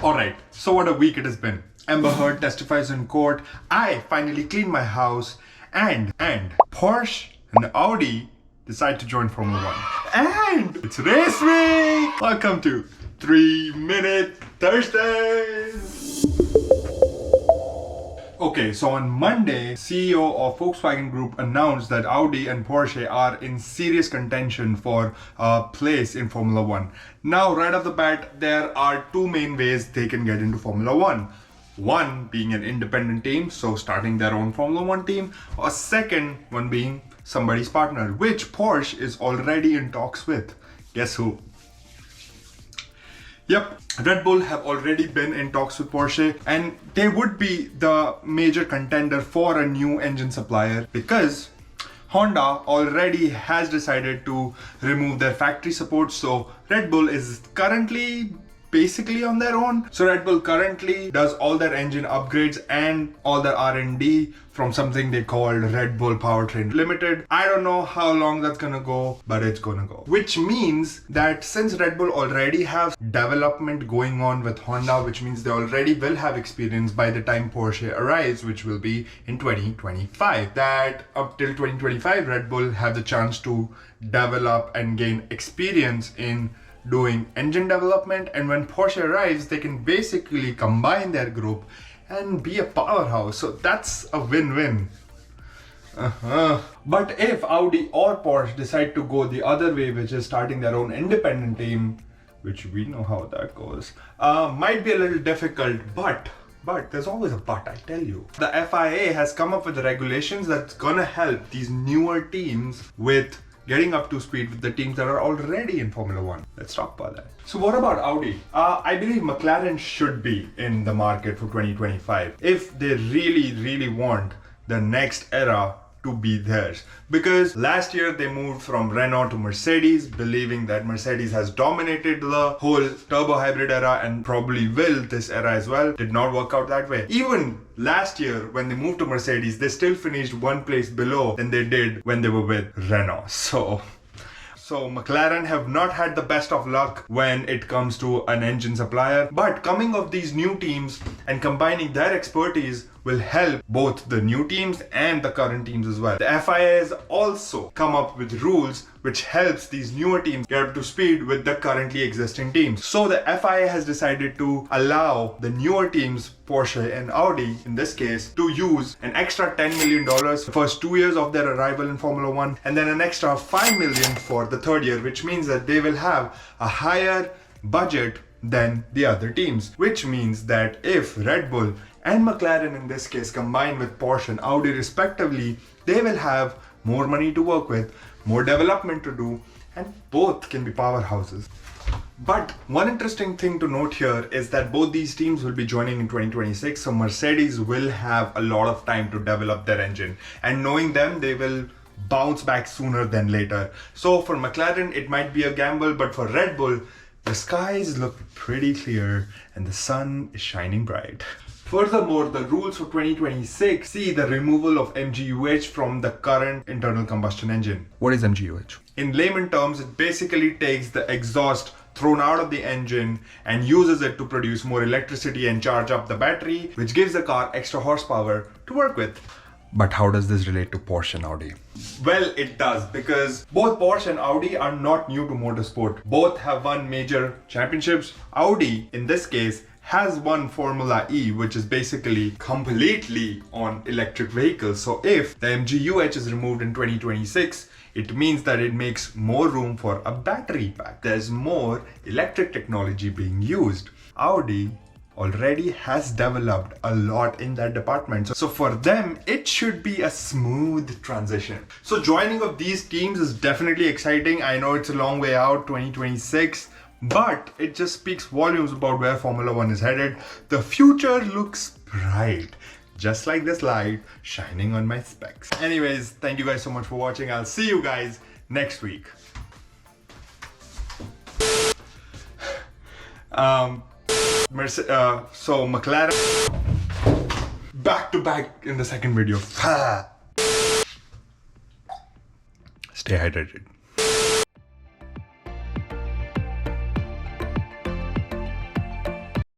Alright, so what a week it has been. Amber Heard testifies in court, I finally cleaned my house, and Porsche and Audi decide to join Formula 1. And it's race week! Welcome to 3-Minute Thursdays! Okay, so on Monday, CEO of Volkswagen Group announced that Audi and Porsche are in serious contention for a place in Formula 1. Now, right off the bat, there are two main ways they can get into Formula 1. One being an independent team, so starting their own Formula 1 team, or second one being somebody's partner, which Porsche is already in talks with. Guess who? Yep, Red Bull have already been in talks with Porsche, and they would be the major contender for a new engine supplier because Honda already has decided to remove their factory support, so Red Bull is currently basically on their own. So Red Bull currently does all their engine upgrades and all their R&D from something they called Red Bull Powertrain Limited. I don't know how long that's gonna go, but it's gonna go. Which means that since Red Bull already have development going on with Honda, which means they already will have experience by the time Porsche arrives, which will be in 2025. That up till 2025, Red Bull have the chance to develop and gain experience in doing engine development, and when Porsche arrives, they can basically combine their group and be a powerhouse. So that's a win-win. But if Audi or Porsche decide to go the other way, which is starting their own independent team, which we know how that goes, might be a little difficult, but there's always a but, I tell you. The FIA has come up with the regulations that's gonna help these newer teams with getting up to speed with the teams that are already in Formula 1. Let's talk about that. So what about Audi? I believe McLaren should be in the market for 2025 if they really want the next era to be theirs. Because last year they moved from Renault to Mercedes, believing that Mercedes has dominated the whole turbo hybrid era and probably will this era as well. Did not work out that way. Even last year when they moved to Mercedes, they still finished one place below than they did when they were with Renault. So McLaren have not had the best of luck when it comes to an engine supplier, but coming of these new teams and combining their expertise will help both the new teams and the current teams as well. The FIA has also come up with rules which helps these newer teams get up to speed with the currently existing teams. So the FIA has decided to allow the newer teams, Porsche and Audi in this case, to use an extra $10 million the first 2 years of their arrival in Formula 1, and then an extra $5 million for the third year, which means that they will have a higher budget than the other teams. Which means that if Red Bull and McLaren in this case combine with Porsche and Audi respectively, they will have more money to work with, more development to do, and both can be powerhouses. But one interesting thing to note here is that both these teams will be joining in 2026, so Mercedes will have a lot of time to develop their engine, and knowing them, they will bounce back sooner than later. So for McLaren it might be a gamble, but for Red Bull the skies look pretty clear and the sun is shining bright. Furthermore, the rules for 2026 see the removal of MGUH from the current internal combustion engine. What is MGUH? In layman terms, it basically takes the exhaust thrown out of the engine and uses it to produce more electricity and charge up the battery, which gives the car extra horsepower to work with. But how does this relate to Porsche and Audi? Well, it does, because both Porsche and Audi are not new to motorsport. Both have won major championships. Audi, in this case, has won Formula E, which is basically completely on electric vehicles. So if the MGUH is removed in 2026, it means that it makes more room for a battery pack. There's more electric technology being used. Audi already has developed a lot in that department. So for them, it should be a smooth transition. So joining of these teams is definitely exciting. I know it's a long way out, 2026, but it just speaks volumes about where Formula 1 is headed. The future looks bright, just like this light shining on my specs. Anyways, thank you guys so much for watching. I'll see you guys next week. So McLaren back to back in the second video. Stay hydrated.